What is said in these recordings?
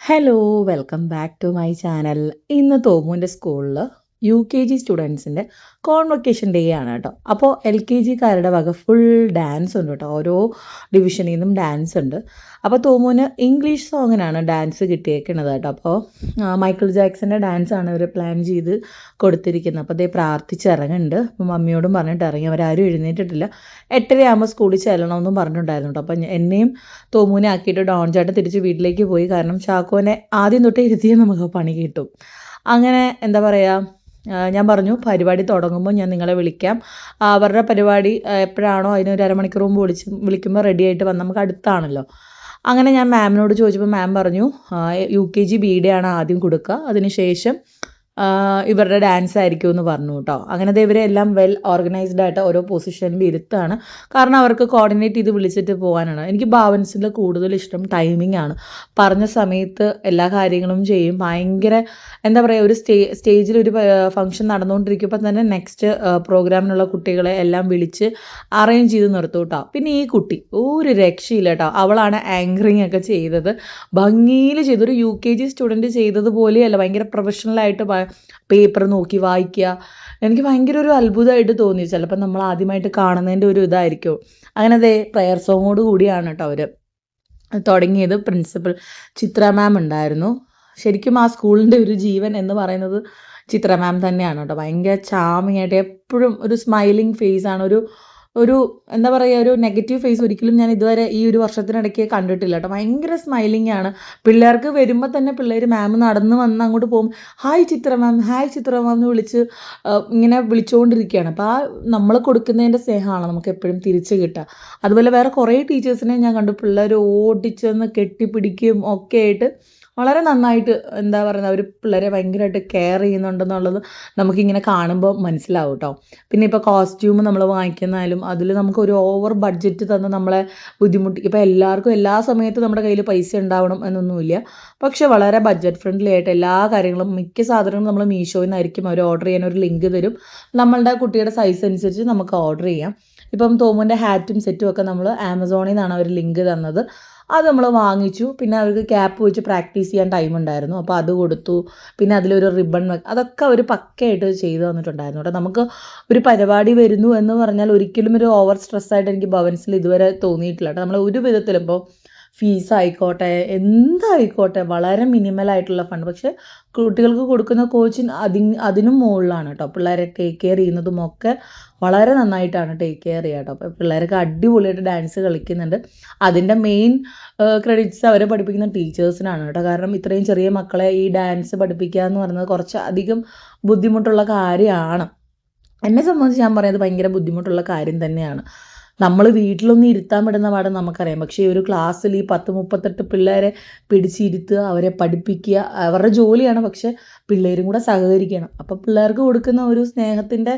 Hello welcome back to my channel. ഇന്ന് തോമുവിൻ്റെ സ്കൂളിൽ UKG സ്റ്റുഡൻസിൻ്റെ കോൺവൊക്കേഷൻ ഡേ ആണ് കേട്ടോ. അപ്പോൾ LKGക്കാരുടെ വക ഫുൾ ഡാൻസ് ഉണ്ട് കേട്ടോ. ഓരോ ഡിവിഷനിൽ നിന്നും ഡാൻസ് ഉണ്ട്. അപ്പോൾ തോമുവിന് ഇംഗ്ലീഷ് സോങ്ങിനാണ് ഡാൻസ് കിട്ടിയേക്കുന്നത് കേട്ടോ. അപ്പോൾ മൈക്കിൾ ജാക്സൻ്റെ ഡാൻസാണ് അവർ പ്ലാൻ ചെയ്ത് കൊടുത്തിരിക്കുന്നത്. അപ്പോൾ അതേ പ്രാർത്ഥിച്ചിറങ്ങുന്നുണ്ട്. അപ്പോൾ മമ്മിയോടും പറഞ്ഞിട്ട് ഇറങ്ങി. അവരാരും എഴുന്നേറ്റിട്ടില്ല. 8:30 സ്കൂളിൽ ചെല്ലണമെന്നും പറഞ്ഞിട്ടുണ്ടായിരുന്നു കേട്ടോ. അപ്പം എന്നെയും തോമുവിനെ ആക്കിയിട്ട് ഡോൺ ചേട്ടൻ തിരിച്ച് വീട്ടിലേക്ക് പോയി. കാരണം ചാക്കോനെ ആദ്യം തൊട്ടേ ഇരുത്തിയാൽ നമുക്ക് പണി കിട്ടും. അങ്ങനെ എന്താ പറയുക, ഞാൻ പറഞ്ഞു പരിപാടി തുടങ്ങുമ്പോൾ ഞാൻ നിങ്ങളെ വിളിക്കാം. അവരുടെ പരിപാടി എപ്പോഴാണോ അതിനൊരു അരമണിക്കൂർ മുമ്പ് വിളിക്കുമ്പോൾ റെഡി ആയിട്ട് വന്ന് നമുക്ക് അടുത്താണല്ലോ. അങ്ങനെ ഞാൻ മാമിനോട് ചോദിച്ചപ്പോൾ മാം പറഞ്ഞു UKG BD ആണ് ആദ്യം കൊടുക്കുക, അതിനുശേഷം ഇവരുടെ ഡാൻസ് ആയിരിക്കും എന്ന് പറഞ്ഞു കേട്ടോ. അങ്ങനെ ഇവരെ എല്ലാം വെൽ ഓർഗനൈസ്ഡ് ആയിട്ട് ഓരോ പൊസിഷനിൽ ഇരുത്താണ്. കാരണം അവർക്ക് കോർഡിനേറ്റ് ചെയ്ത് വിളിച്ചിട്ട് പോകാനാണ്. എനിക്ക് ഭാവൻസിൽ കൂടുതൽ ഇഷ്ടം ടൈമിംഗ് ആണ്. പറഞ്ഞ സമയത്ത് എല്ലാ കാര്യങ്ങളും ചെയ്യും. ഭയങ്കര എന്താ പറയുക, ഒരു സ്റ്റേജിൽ ഒരു ഫംഗ്ഷൻ നടന്നുകൊണ്ടിരിക്കുമ്പോൾ തന്നെ നെക്സ്റ്റ് പ്രോഗ്രാമിനുള്ള കുട്ടികളെ എല്ലാം വിളിച്ച് അറേഞ്ച് ചെയ്ത് നിർത്തും കേട്ടോ. പിന്നെ ഈ കുട്ടി ഒരു രക്ഷയില്ല കേട്ടോ. അവളാണ് ആങ്കറിങ് ഒക്കെ ചെയ്തത്. ഭംഗിയിൽ ചെയ്തൊരു UKG സ്റ്റുഡൻറ്റ് ചെയ്തതുപോലെയല്ല, ഭയങ്കര പ്രൊഫഷണലായിട്ട് പേപ്പർ നോക്കി വായിക്കുക. എനിക്ക് ഭയങ്കര ഒരു അത്ഭുതമായിട്ട് തോന്നി. ചിലപ്പോൾ നമ്മൾ ആദ്യമായിട്ട് കാണുന്നതിൻ്റെ ഒരു ഇതായിരിക്കും. അങ്ങനെ അതേ പ്രയർ സോങ്ങോട് കൂടിയാണ് കേട്ടോ അവർ തുടങ്ങിയത്. പ്രിൻസിപ്പൽ ചിത്ര മാം ഉണ്ടായിരുന്നു. ശരിക്കും ആ സ്കൂളിൻ്റെ ഒരു ജീവൻ എന്ന് പറയുന്നത് ചിത്ര മാം തന്നെയാണ് കേട്ടോ. ഭയങ്കര ചാമിങ് ആയിട്ട് എപ്പോഴും ഒരു സ്മൈലിംഗ് ഫേസ് ആണ്. ഒരു എന്താ പറയുക, ഒരു നെഗറ്റീവ് ഫേസ് ഒരിക്കലും ഞാൻ ഇതുവരെ ഈ ഒരു വർഷത്തിനിടയ്ക്ക് കണ്ടിട്ടില്ല കേട്ടോ. ഭയങ്കര സ്മൈലിംഗ് ആണ്. പിള്ളേർക്ക് വരുമ്പോൾ തന്നെ പിള്ളേർ മാം നടന്ന് വന്ന് അങ്ങോട്ട് പോകും, ഹായ് ചിത്ര മാം, ഹായ് ചിത്ര മാം എന്ന് വിളിച്ച് ഇങ്ങനെ വിളിച്ചുകൊണ്ടിരിക്കുകയാണ്. അപ്പോൾ ആ നമ്മൾ കൊടുക്കുന്നതിൻ്റെ സ്നേഹമാണ് നമുക്ക് എപ്പോഴും തിരിച്ച് കിട്ടുക. അതുപോലെ വേറെ കുറേ ടീച്ചേഴ്സിനെ ഞാൻ കണ്ടു, പിള്ളേർ ഓടിച്ചെന്ന് കെട്ടിപ്പിടിക്കുകയും ഒക്കെ ആയിട്ട് വളരെ നന്നായിട്ട് എന്താ പറയുക, അവർ പിള്ളേരെ ഭയങ്കരമായിട്ട് കെയർ ചെയ്യുന്നുണ്ടെന്നുള്ളത് നമുക്കിങ്ങനെ കാണുമ്പോൾ മനസ്സിലാവും കേട്ടോ. പിന്നെ ഇപ്പോൾ കോസ്റ്റ്യൂം നമ്മൾ വാങ്ങിക്കുന്നാലും അതിൽ നമുക്ക് ഒരു ഓവർ ബഡ്ജറ്റ് തന്ന് നമ്മളെ ബുദ്ധിമുട്ടി. ഇപ്പോൾ എല്ലാവർക്കും എല്ലാ സമയത്തും നമ്മുടെ കയ്യിൽ പൈസ ഉണ്ടാവണം എന്നൊന്നുമില്ല. പക്ഷെ വളരെ ബഡ്ജറ്റ് ഫ്രണ്ട്ലി ആയിട്ട് എല്ലാ കാര്യങ്ങളും, മിക്ക സാധനങ്ങളും നമ്മൾ മീഷോയിൽ നിന്നായിരിക്കും അവർ ഓർഡർ ചെയ്യാൻ ഒരു ലിങ്ക് തരും. നമ്മളുടെ കുട്ടിയുടെ സൈസ് അനുസരിച്ച് നമുക്ക് ഓർഡർ ചെയ്യാം. ഇപ്പം തോമുവിൻ്റെ ഹാറ്റും സെറ്റും ഒക്കെ നമ്മൾ ആമസോണിൽ നിന്നാണ് അവർ ലിങ്ക് തന്നത്. അത് നമ്മൾ വാങ്ങിച്ചു. പിന്നെ അവർക്ക് ക്യാപ്പ് വെച്ച് പ്രാക്ടീസ് ചെയ്യാൻ ടൈം ഉണ്ടായിരുന്നു, അപ്പോൾ അത് കൊടുത്തു. പിന്നെ അതിലൊരു റിബൺ അതൊക്കെ അവർ പക്കയായിട്ട് ചെയ്തു തന്നിട്ടുണ്ടായിരുന്നു കേട്ടോ. നമുക്ക് ഒരു പരിപാടി വരുന്നു എന്ന് പറഞ്ഞാൽ ഒരിക്കലും ഒരു ഓവർ സ്ട്രെസ്സായിട്ട് എനിക്ക് ഭവൻസിൽ ഇതുവരെ തോന്നിയിട്ടില്ല കേട്ടോ. നമ്മൾ ഒരു വിധത്തിലും ഇപ്പോൾ ഫീസ് ആയിക്കോട്ടെ എന്തായിക്കോട്ടെ വളരെ മിനിമലായിട്ടുള്ള ഫണ്ട്. പക്ഷേ കുട്ടികൾക്ക് കൊടുക്കുന്ന കോച്ചിങ് അതിനും മുകളിലാണ് കേട്ടോ. പിള്ളേരെ ടേക്ക് കെയർ ചെയ്യുന്നതും ഒക്കെ വളരെ നന്നായിട്ടാണ് ടേക്ക് കെയർ ചെയ്യുക കേട്ടോ. അപ്പോൾ പിള്ളേർക്ക് അടിപൊളിയായിട്ട് ഡാൻസ് കളിക്കുന്നുണ്ട്. അതിൻ്റെ മെയിൻ ക്രെഡിറ്റ്സ് അവരെ പഠിപ്പിക്കുന്ന ടീച്ചേഴ്സിനാണ് കേട്ടോ. കാരണം ഇത്രയും ചെറിയ മക്കളെ ഈ ഡാൻസ് പഠിപ്പിക്കുക എന്ന് പറയുന്നത് കുറച്ച് അധികം ബുദ്ധിമുട്ടുള്ള കാര്യമാണ്. എന്നെ സംബന്ധിച്ച് ഞാൻ പറയുന്നത് ഭയങ്കര ബുദ്ധിമുട്ടുള്ള കാര്യം തന്നെയാണ്. നമ്മൾ വീട്ടിലൊന്നും ഇരുത്താൻ വിടുന്ന പാട് നമുക്കറിയാം. പക്ഷേ ഈ ഒരു ക്ലാസ്സിൽ ഈ 10-38 പിള്ളേരെ പിടിച്ചിരുത്തുക, അവരെ പഠിപ്പിക്കുക അവരുടെ ജോലിയാണ്. പക്ഷേ പിള്ളേരും കൂടെ സഹകരിക്കണം. അപ്പോൾ പിള്ളേർക്ക് കൊടുക്കുന്ന ഒരു സ്നേഹത്തിൻ്റെ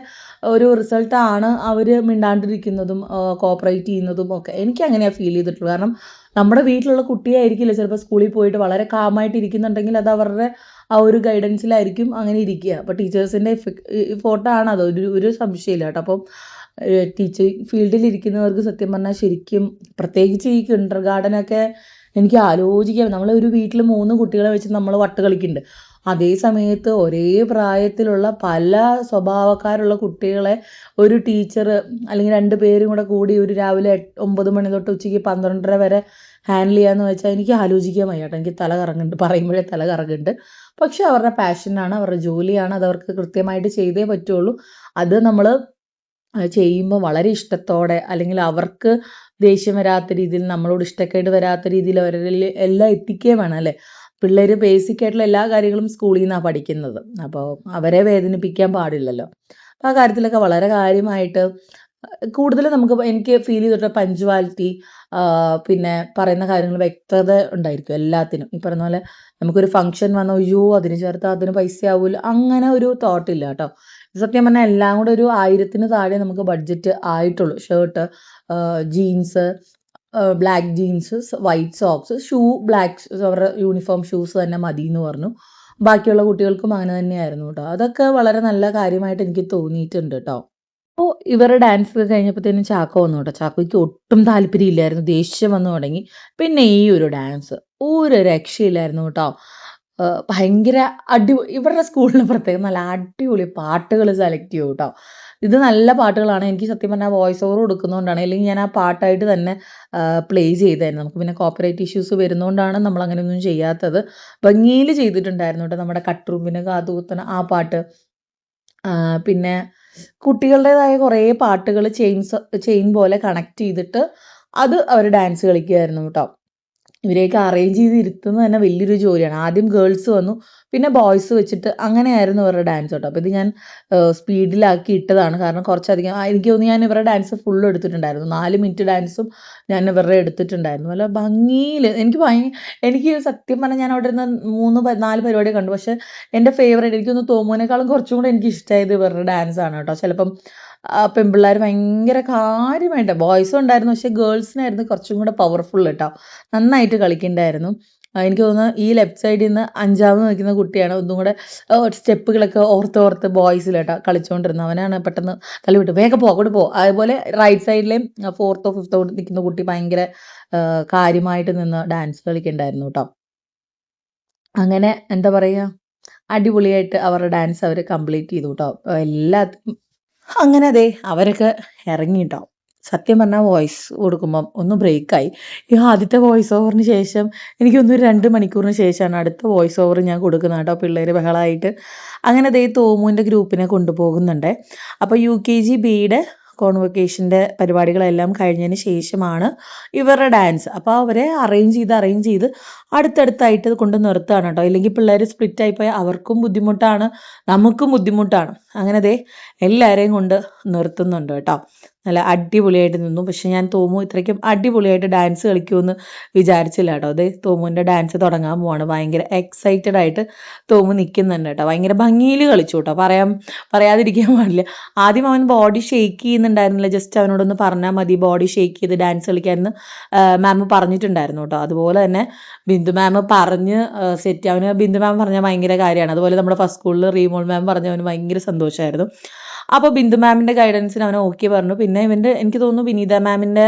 ഒരു റിസൾട്ടാണ് അവർ മിണ്ടാണ്ടിരിക്കുന്നതും കോപ്പറേറ്റ് ചെയ്യുന്നതും ഒക്കെ. എനിക്ക് അങ്ങനെയാണ് ഫീൽ ചെയ്തിട്ടുള്ളത്. കാരണം നമ്മുടെ വീട്ടിലുള്ള കുട്ടിയായിരിക്കില്ല ചിലപ്പോൾ സ്കൂളിൽ പോയിട്ട് വളരെ കാമായിട്ട് ഇരിക്കുന്നുണ്ടെങ്കിൽ അത് അവരുടെ ആ ഒരു ഗൈഡൻസിലായിരിക്കും അങ്ങനെ ഇരിക്കുക. അപ്പോൾ ടീച്ചേഴ്സിൻ്റെ ഫോട്ടോ അത് ഒരു സംശയമില്ല കേട്ടോ. അപ്പം ടീച്ചിങ് ഫീൽഡിലിരിക്കുന്നവർക്ക് സത്യം പറഞ്ഞാൽ ശരിക്കും, പ്രത്യേകിച്ച് ഈ കിൻഡർ ഗാർഡനൊക്കെ എനിക്ക് ആലോചിക്കാം. നമ്മൾ ഒരു വീട്ടിൽ 3 കുട്ടികളെ വെച്ച് നമ്മൾ വട്ട് കളിക്കുന്നുണ്ട്. അതേ സമയത്ത് ഒരേ പ്രായത്തിലുള്ള പല സ്വഭാവക്കാരുള്ള കുട്ടികളെ ഒരു ടീച്ചർ അല്ലെങ്കിൽ 2 പേരും കൂടി ഒരു രാവിലെ 9 മണി തൊട്ട് ഉച്ചയ്ക്ക് 12:30 വരെ ഹാൻഡിൽ ചെയ്യാന്ന് വെച്ചാൽ എനിക്ക് ആലോചിക്കാൻ വയ്യ കേട്ടോ. എനിക്ക് തല കറങ്ങുന്നുണ്ട്, പറയുമ്പോഴേ തല കറങ്ങുന്നുണ്ട്. പക്ഷെ അവരുടെ പാഷനാണ്, അവരുടെ ജോലിയാണ്, അത് അവർക്ക് കൃത്യമായിട്ട് ചെയ്തേ പറ്റുള്ളൂ. അത് നമ്മൾ ചെയ്യുമ്പോൾ വളരെ ഇഷ്ടത്തോടെ, അല്ലെങ്കിൽ അവർക്ക് ദേഷ്യം വരാത്ത രീതിയിൽ, നമ്മളോട് ഇഷ്ടക്കേട് വരാത്ത രീതിയിൽ അവരിൽ എല്ലാം എത്തിക്കുകയും വേണം അല്ലേ. പിള്ളേർ ബേസിക് ആയിട്ടുള്ള എല്ലാ കാര്യങ്ങളും സ്കൂളിൽ നിന്നാണ് പഠിക്കുന്നത്. അപ്പോൾ അവരെ വേദനിപ്പിക്കാൻ പാടില്ലല്ലോ. അപ്പോൾ ആ കാര്യത്തിലൊക്കെ വളരെ കാര്യമായിട്ട് കൂടുതൽ എനിക്ക് ഫീൽ ചെയ്തിട്ട് പഞ്ച്വാലിറ്റി, പിന്നെ പറയുന്ന കാര്യങ്ങൾ വ്യക്തത ഉണ്ടായിരിക്കും എല്ലാത്തിനും. ഈ പറഞ്ഞ പോലെ നമുക്കൊരു ഫംഗ്ഷൻ വന്നോ, അയ്യോ അതിന് ചേർത്ത് അതിന് പൈസ ആവില്ല, അങ്ങനെ ഒരു തോട്ടില്ല കേട്ടോ. സത്യം പറഞ്ഞാൽ എല്ലാം കൂടെ ഒരു 1000-ന് താഴെ നമുക്ക് ബഡ്ജറ്റ് ആയിട്ടുള്ളൂ. Shirt, jeans, black jeans, white socks, shoe black, അവരുടെ യൂണിഫോം ഷൂസ് തന്നെ മതി എന്ന് പറഞ്ഞു. ബാക്കിയുള്ള കുട്ടികൾക്കും അങ്ങനെ തന്നെയായിരുന്നു കേട്ടോ. അതൊക്കെ വളരെ നല്ല കാര്യമായിട്ട് എനിക്ക് തോന്നിയിട്ടുണ്ട് കേട്ടോ. അപ്പോൾ ഇവരുടെ ഡാൻസ് ഒക്കെ കഴിഞ്ഞപ്പോഴത്തേനും ചാക്കോ വന്നു കേട്ടോ. ചാക്കോയ്ക്ക് ഒട്ടും താല്പര്യമില്ലായിരുന്നു, ദേഷ്യം വന്നു തുടങ്ങി. പിന്നെ ഈ ഒരു ഡാൻസ് ഒരു രക്ഷയില്ലായിരുന്നു കേട്ടോ. ഭയങ്കര ഇവരുടെ സ്കൂളിൽ പ്രത്യേകം നല്ല അടിപൊളി പാട്ടുകൾ സെലക്ട് ചെയ്യും കേട്ടോ. ഇത് നല്ല പാട്ടുകളാണ്. എനിക്ക് സത്യം പറഞ്ഞാൽ വോയിസ് ഓവർ കൊടുക്കുന്നതുകൊണ്ടാണ്, അല്ലെങ്കിൽ ഞാൻ ആ പാട്ടായിട്ട് തന്നെ പ്ലേ ചെയ്തായിരുന്നു. നമുക്ക് പിന്നെ കോപ്പറേറ്റ് ഇഷ്യൂസ് വരുന്നതുകൊണ്ടാണ് നമ്മൾ അങ്ങനെയൊന്നും ചെയ്യാത്തത്. ഭംഗിയിൽ ചെയ്തിട്ടുണ്ടായിരുന്നു കേട്ടോ. നമ്മുടെ കട്ടുറുമ്പിന് കാതുകുത്തണ ആ പാട്ട്, പിന്നെ കുട്ടികളുടേതായ കുറേ പാട്ടുകൾ ചെയിൻ പോലെ കണക്ട് ചെയ്തിട്ട് അത് അവർ ഡാൻസ് കളിക്കുമായിരുന്നു കേട്ടോ. ഇവരെയൊക്കെ അറേഞ്ച് ചെയ്ത് ഇരുത്തുന്നത് തന്നെ വലിയൊരു ജോലിയാണ്. ആദ്യം ഗേൾസ് വന്നു, പിന്നെ ബോയ്സ് വെച്ചിട്ട് അങ്ങനെയായിരുന്നു ഇവരുടെ ഡാൻസ് കേട്ടോ. അപ്പോൾ ഇത് ഞാൻ സ്പീഡിലാക്കി ഇട്ടതാണ്, കാരണം കുറച്ചധികം എനിക്ക് തോന്നുന്നു ഞാൻ ഇവരുടെ ഡാൻസ് ഫുള്ള് എടുത്തിട്ടുണ്ടായിരുന്നു. 4 മിനിറ്റ് ഡാൻസും ഞാൻ ഇവരുടെ എടുത്തിട്ടുണ്ടായിരുന്നു. നല്ല ഭംഗിയിൽ എനിക്ക് സത്യം പറഞ്ഞാൽ ഞാൻ അവിടെ ഇരുന്ന് 4 പരിപാടി കണ്ടു. പക്ഷേ എൻ്റെ ഫേവറേറ്റ് എനിക്കൊന്ന് തോമുവിനേക്കാളും കുറച്ചും കൂടെ എനിക്ക് ഇഷ്ടമായത് ഇവരുടെ ഡാൻസ് ആണ് കേട്ടോ. ചിലപ്പം പെൺപിള്ളേർ ഭയങ്കര കാര്യമായിട്ട്, ബോയ്സും ഉണ്ടായിരുന്നു, പക്ഷേ ഗേൾസിനായിരുന്നു കുറച്ചും കൂടെ പവർഫുൾ കേട്ടോ. നന്നായിട്ട് കളിക്കണ്ടായിരുന്നു. എനിക്ക് തോന്നുന്നു ഈ ലെഫ്റ്റ് സൈഡിൽ നിന്ന് 5ാമത് നിൽക്കുന്ന കുട്ടിയാണ് ഒന്നും കൂടെ സ്റ്റെപ്പുകളൊക്കെ ഓർത്ത് ബോയ്സിൽ കേട്ടോ കളിച്ചുകൊണ്ടിരുന്നത്. അവനാണ് പെട്ടെന്ന് തള്ളി വിട്ടു, വേഗം അങ്ങോട്ട് പോ. അതുപോലെ റൈറ്റ് സൈഡിലെയും 4ോ 5ോ നിൽക്കുന്ന കുട്ടി ഭയങ്കര കാര്യമായിട്ട് നിന്ന് ഡാൻസ് കളിക്കണ്ടായിരുന്നു കേട്ടോ. അങ്ങനെ എന്താ പറയുക, അടിപൊളിയായിട്ട് അവരുടെ ഡാൻസ് അവർ കംപ്ലീറ്റ് ചെയ്തു കേട്ടോ. അങ്ങനെ അതെ അവരൊക്കെ ഇറങ്ങിയിട്ടോ. സത്യം പറഞ്ഞാൽ വോയിസ് കൊടുക്കുമ്പം ഒന്ന് ബ്രേക്കായി. ഈ ആദ്യത്തെ വോയിസ് ഓവറിന് ശേഷം എനിക്കൊന്ന് 2 മണിക്കൂറിന് ശേഷമാണ് അടുത്ത വോയിസ് ഓവർ ഞാൻ കൊടുക്കുന്നത് കേട്ടോ. പിള്ളേർ ബഹളമായിട്ട് അങ്ങനെ ദേ തോമുവിൻ്റെ ഗ്രൂപ്പിനെ കൊണ്ടുപോകുന്നുണ്ട്. അപ്പോൾ UKG Bയുടെ കോൺവൊക്കേഷൻ്റെ പരിപാടികളെല്ലാം കഴിഞ്ഞതിന് ശേഷമാണ് ഇവരുടെ ഡാൻസ്. അപ്പോൾ അവരെ അറേഞ്ച് ചെയ്ത് അടുത്തടുത്തായിട്ട് കൊണ്ട് നിർത്തുകയാണ് കേട്ടോ. ഇല്ലെങ്കിൽ പിള്ളേർ സ്പ്ലിറ്റായി പോയാൽ അവർക്കും ബുദ്ധിമുട്ടാണ്, നമുക്കും ബുദ്ധിമുട്ടാണ്. അങ്ങനെ ദേ എല്ലാവരെയും കൊണ്ട് നിർത്തുന്നുണ്ട് കേട്ടോ. നല്ല അടിപൊളിയായിട്ട് നിന്നു. പക്ഷെ ഞാൻ തോമു ഇത്രയ്ക്കും അടിപൊളിയായിട്ട് ഡാൻസ് കളിക്കുമെന്ന് വിചാരിച്ചില്ല കേട്ടോ. അതെ തോമുവിൻ്റെ ഡാൻസ് തുടങ്ങാൻ പോവാണ്. ഭയങ്കര എക്സൈറ്റഡ് ആയിട്ട് തോമു നിൽക്കുന്നുണ്ട് കേട്ടോ. ഭയങ്കര ഭംഗിയിൽ കളിച്ചു കേട്ടോ. പറയാതിരിക്കാൻ പാടില്ല. ആദ്യം അവൻ ബോഡി ഷെയ്ക്ക് ചെയ്യുന്നുണ്ടായിരുന്നില്ല. ജസ്റ്റ് അവനോടൊന്ന് പറഞ്ഞാൽ മതി ബോഡി ഷെയ്ക്ക് ചെയ്ത് ഡാൻസ് കളിക്കാമെന്ന് മാം പറഞ്ഞിട്ടുണ്ടായിരുന്നു കേട്ടോ. അതുപോലെ തന്നെ ബിന്ദു മാം പറഞ്ഞ് സെറ്റ്, അവന് ബിന്ദു മാം പറഞ്ഞാൽ ഭയങ്കര കാര്യമാണ്. അതുപോലെ നമ്മുടെ ഫസ്റ്റ് സ്കൂളിൽ റീമോൾ മാം പറഞ്ഞവന് ഭയങ്കര സന്തോഷമായിരുന്നു. അപ്പോൾ ബിന്ദു മാമിൻ്റെ ഗൈഡൻസിന് അവനെ ഓക്കെ പറഞ്ഞു. പിന്നെ എനിക്ക് തോന്നുന്നു വിനീത മാമിൻ്റെ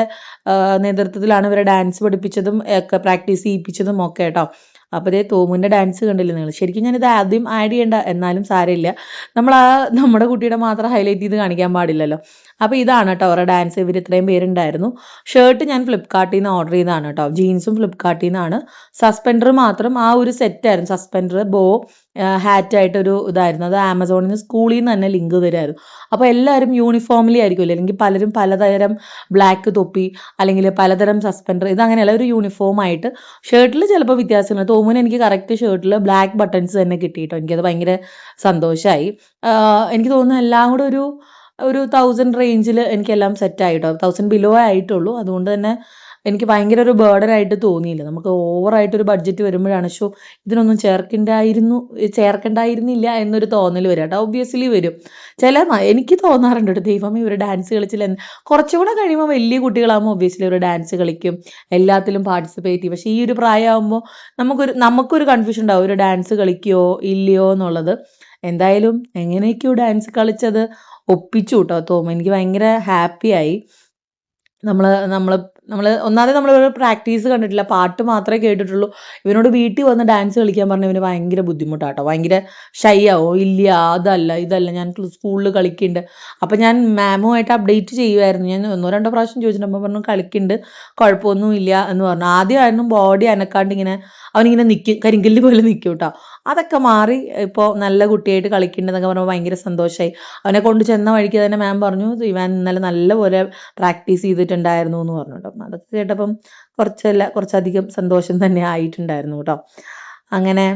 നേതൃത്വത്തിലാണ് ഇവരെ ഡാൻസ് പഠിപ്പിച്ചതും ഒക്കെ പ്രാക്ടീസ് ചെയ്യിപ്പിച്ചതും ഒക്കെ കേട്ടോ. അപ്പോൾ ഇതേ തോമുവിൻ്റെ ഡാൻസ് കണ്ടില്ലേ നിങ്ങൾ? ശരിക്കും ഞാനിത് ആദ്യം ആഡ് ചെയ്യേണ്ട, എന്നാലും സാരമില്ല, നമ്മുടെ കുട്ടിയുടെ മാത്രം ഹൈലൈറ്റ് ചെയ്ത് കാണിക്കാൻ പാടില്ലല്ലോ. അപ്പോൾ ഇതാണ് കേട്ടോ അവരുടെ ഡാൻസ്. ഇവർ ഇത്രയും പേരുണ്ടായിരുന്നു. ഷർട്ട് ഞാൻ ഫ്ലിപ്കാർട്ടിൽ നിന്ന് ഓർഡർ ചെയ്തതാണ് കേട്ടോ. ജീൻസും ഫ്ലിപ്കാർട്ടിൽ നിന്നാണ്. സസ്പെൻഡർ മാത്രം ആ ഒരു സെറ്റായിരുന്നു. സസ്പെൻഡർ ബോ ഹാറ്റായിട്ടൊരു ഇതായിരുന്നു. അത് ആമസോണിൽ നിന്ന് സ്കൂളിൽ നിന്ന് തന്നെ ലിങ്ക് തരുമായിരുന്നു. അപ്പോൾ എല്ലാവരും യൂണിഫോമിലി ആയിരിക്കുമല്ലോ, അല്ലെങ്കിൽ പലരും പലതരം ബ്ലാക്ക് തൊപ്പി അല്ലെങ്കിൽ പലതരം സസ്പെൻഡർ, ഇതങ്ങനെയല്ല ഒരു യൂണിഫോം ആയിട്ട്. ഷർട്ടിൽ ചിലപ്പോൾ വ്യത്യാസമില്ല. തോമുന് എനിക്ക് കറക്റ്റ് ഷർട്ടിൽ ബ്ലാക്ക് ബട്ടൺസ് തന്നെ കിട്ടിയിട്ടോ. എനിക്കത് ഭയങ്കര സന്തോഷമായി. എനിക്ക് തോന്നുന്നു എല്ലാം കൂടെ ഒരു 1000 റേഞ്ചിൽ എനിക്കെല്ലാം സെറ്റായിട്ടോ. 1000 ബിലോ ആയിട്ടുള്ളൂ. അതുകൊണ്ട് തന്നെ എനിക്ക് ഭയങ്കര ഒരു ബേർഡനായിട്ട് തോന്നിയില്ല. നമുക്ക് ഓവറായിട്ടൊരു ബഡ്ജറ്റ് വരുമ്പോഴാണ് ഇതിനൊന്നും ചേർക്കണ്ടായിരുന്നില്ല എന്നൊരു തോന്നൽ വരും കേട്ടോ. ഒബ്വിയസ്ലി വരും. എനിക്ക് തോന്നാറുണ്ട് കേട്ടോ, ദൈവമേ ഇവർ ഡാൻസ് കളിച്ചില്ല. കുറച്ചുകൂടെ കഴിയുമ്പോൾ വലിയ കുട്ടികളാകുമ്പോൾ ഒബ്വിയസ്ലി ഇവർ ഡാൻസ് കളിക്കും, എല്ലാത്തിലും പാർട്ടിസിപ്പേറ്റ് ചെയ്യും. പക്ഷേ ഈ ഒരു പ്രായമാകുമ്പോൾ നമുക്കൊരു കൺഫ്യൂഷൻ ഉണ്ടാവും, ഒരു ഡാൻസ് കളിക്കുമോ ഇല്ലയോ എന്നുള്ളത്. എന്തായാലും എങ്ങനെയൊക്കെയോ ഡാൻസ് കളിച്ചത് ഒപ്പിച്ചു കേട്ടോ തോമ. എനിക്ക് ഭയങ്കര ഹാപ്പിയായി. ഒന്നാമത് നമ്മൾ പ്രാക്ടീസ് കണ്ടിട്ടില്ല, പാട്ട് മാത്രമേ കേട്ടിട്ടുള്ളൂ. ഇവനോട് വീട്ടിൽ വന്ന് ഡാൻസ് കളിക്കാൻ പറഞ്ഞാൽ ഇവന് ഭയങ്കര ബുദ്ധിമുട്ടാട്ടോ. ഭയങ്കര ഷൈ ആവും. ഇല്ല ഇതല്ല ഞാൻ സ്കൂളിൽ കളിക്കുന്നുണ്ട്. അപ്പം ഞാൻ മാമുമായിട്ട് അപ്ഡേറ്റ് ചെയ്യുമായിരുന്നു. ഞാൻ 1-2 പ്രാവശ്യം ചോദിച്ചിട്ട് അമ്മ പറഞ്ഞു കളിക്കുന്നുണ്ട്, കുഴപ്പമൊന്നുമില്ല എന്ന് പറഞ്ഞു. ആദ്യമായിരുന്നു ബോഡി അനക്കാണ്ട് അവനിങ്ങനെ നിൽക്കും, കരിങ്കല്ല് പോലെ നിൽക്കും കേട്ടോ. അതൊക്കെ മാറി ഇപ്പോൾ നല്ല കുട്ടിയായിട്ട് കളിക്കുന്നുണ്ടെന്നൊക്കെ പറഞ്ഞപ്പോൾ ഭയങ്കര സന്തോഷമായി. അവനെ കൊണ്ട് ചെന്ന വഴിക്ക് തന്നെ മാം പറഞ്ഞു ഇവൻ ഇന്നലെ നല്ലപോലെ പ്രാക്ടീസ് ചെയ്തിട്ടുണ്ടായിരുന്നു എന്ന് പറഞ്ഞു കേട്ടോ. അതൊക്കെ കേട്ടപ്പം കുറച്ചധികം സന്തോഷം തന്നെ ആയിട്ടുണ്ടായിരുന്നു കേട്ടോ. അങ്ങനെ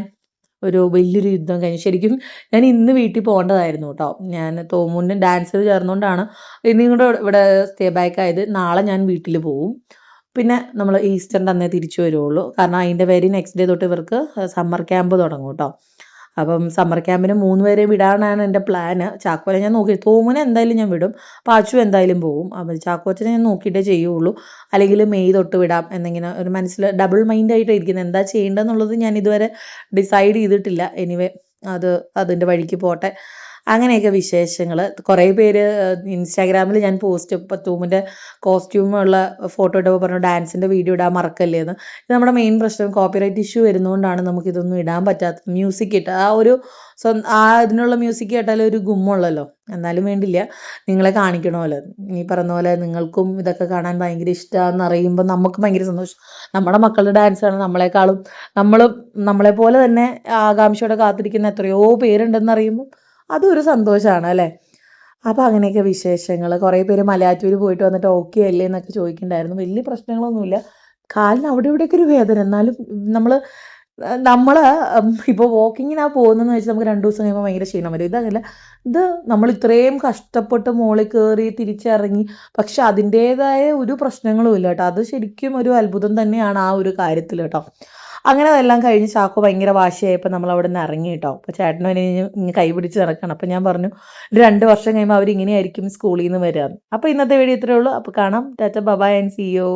ഒരു വലിയൊരു യുദ്ധം കഴിഞ്ഞു. ശരിക്കും ഞാൻ ഇന്ന് വീട്ടിൽ പോകേണ്ടതായിരുന്നു കേട്ടോ. ഞാൻ തോമുവിൻ്റെ ഡാൻസിൽ ചേർന്നുകൊണ്ടാണ് ഇന്നും കൂടെ ഇവിടെ സ്റ്റേ ബാക്ക് ആയത്. നാളെ ഞാൻ വീട്ടിൽ പോവും. പിന്നെ നമ്മൾ ഈസ്റ്ററിൻ്റെ അന്നേ തിരിച്ചു വരുള്ളൂ. കാരണം അതിൻ്റെ വെരി നെക്സ്റ്റ് ഡേ തൊട്ട് ഇവർക്ക് സമ്മർ ക്യാമ്പ് തുടങ്ങും കേട്ടോ. അപ്പം സമ്മർ ക്യാമ്പിന് 3 പേരെ വിടാനാണ് എൻ്റെ പ്ലാന്. ചാക്കോനെ ഞാൻ നോക്കി, തോമുനെ എന്തായാലും ഞാൻ വിടും, പാച്ചു എന്തായാലും പോവും. അപ്പം ചാക്കോച്ചനെ ഞാൻ നോക്കിയിട്ടേ ചെയ്യുള്ളൂ. അല്ലെങ്കിൽ മെയ് തൊട്ട് വിടാം എന്നിങ്ങനെ ഒരു മനസ്സിൽ ഡബിൾ മൈൻഡായിട്ട് ഇരിക്കുന്നത്. എന്താ ചെയ്യേണ്ടതെന്നുള്ളത് ഞാൻ ഇതുവരെ ഡിസൈഡ് ചെയ്തിട്ടില്ല. എനിവേ അതിൻ്റെ വഴിക്ക് പോട്ടെ. അങ്ങനെയൊക്കെ വിശേഷങ്ങൾ. കുറേ പേര് ഇൻസ്റ്റാഗ്രാമിൽ ഞാൻ പോസ്റ്റ് ഇപ്പോൾ തൂമിൻ്റെ കോസ്റ്റ്യൂമുള്ള ഫോട്ടോ ഇട്ടപ്പോൾ പറഞ്ഞു ഡാൻസിൻ്റെ വീഡിയോ ഇടാൻ മറക്കല്ലേ എന്ന്. ഇത് നമ്മുടെ മെയിൻ പ്രശ്നം കോപ്പിറൈറ്റ് ഇഷ്യൂ വരുന്നതുകൊണ്ടാണ് നമുക്കിതൊന്നും ഇടാൻ പറ്റാത്തത്. മ്യൂസിക് ഇട്ട് ആ ഒരു ഇതിനുള്ള മ്യൂസിക് കേട്ടാൽ ഒരു ഗുമ്മുള്ളല്ലോ. എന്നാലും വേണ്ടില്ല, നിങ്ങളെ കാണിക്കണമല്ലോ. ഈ പറഞ്ഞ പോലെ നിങ്ങൾക്കും ഇതൊക്കെ കാണാൻ ഭയങ്കര ഇഷ്ടമാണെന്ന് അറിയുമ്പോൾ നമുക്ക് ഭയങ്കര സന്തോഷം. നമ്മുടെ മക്കളുടെ ഡാൻസാണ് നമ്മളെക്കാളും നമ്മളെപ്പോലെ തന്നെ ആകാംക്ഷയോടെ കാത്തിരിക്കുന്ന എത്രയോ പേരുണ്ടെന്ന് അറിയുമ്പോൾ അതും ഒരു സന്തോഷമാണ് അല്ലേ. അപ്പോൾ അങ്ങനെയൊക്കെ വിശേഷങ്ങൾ. കുറേ പേര് മലയാറ്റൂർ പോയിട്ട് വന്നിട്ട് ഓക്കെ അല്ലേ എന്നൊക്കെ ചോദിക്കുന്നുണ്ടായിരുന്നു. വലിയ പ്രശ്നങ്ങളൊന്നുമില്ല. കാലിന് അവിടെ ഇവിടെയൊക്കെ ഒരു വേദന. എന്നാലും നമ്മൾ ഇപ്പോൾ വാക്കിങ്ങിനാണ് പോകുന്നതെന്ന് വെച്ചാൽ നമുക്ക് 2 ദിവസം കഴിയുമ്പോൾ ഭയങ്കര ക്ഷീണം വരും. ഇതല്ല, ഇത് നമ്മൾ ഇത്രയും കഷ്ടപ്പെട്ട് മുകളിൽ കയറി തിരിച്ചിറങ്ങി, പക്ഷെ അതിൻ്റേതായ ഒരു പ്രശ്നങ്ങളും ഇല്ല കേട്ടോ. അത് ശരിക്കും ഒരു അത്ഭുതം തന്നെയാണ് ആ ഒരു കാര്യത്തിൽ കേട്ടോ. അങ്ങനെ അതെല്ലാം കഴിഞ്ഞ് ചാക്കോ ഭയങ്കര വാശിയായപ്പോൾ നമ്മൾ അവിടെ നിന്ന് ഇറങ്ങി കേട്ടോ. അപ്പോൾ ചേട്ടനും ഇനി കൈ പിടിച്ച് നടക്കണം. അപ്പോൾ ഞാൻ പറഞ്ഞു 2 വർഷം കഴിയുമ്പോൾ അവരിങ്ങനെയായിരിക്കും സ്കൂളിൽ നിന്ന് വരിക. അപ്പോൾ ഇന്നത്തെ വീഡിയോ ഇത്രയേ ഉള്ളൂ. അപ്പോൾ കാണാം. Tata bye and see U.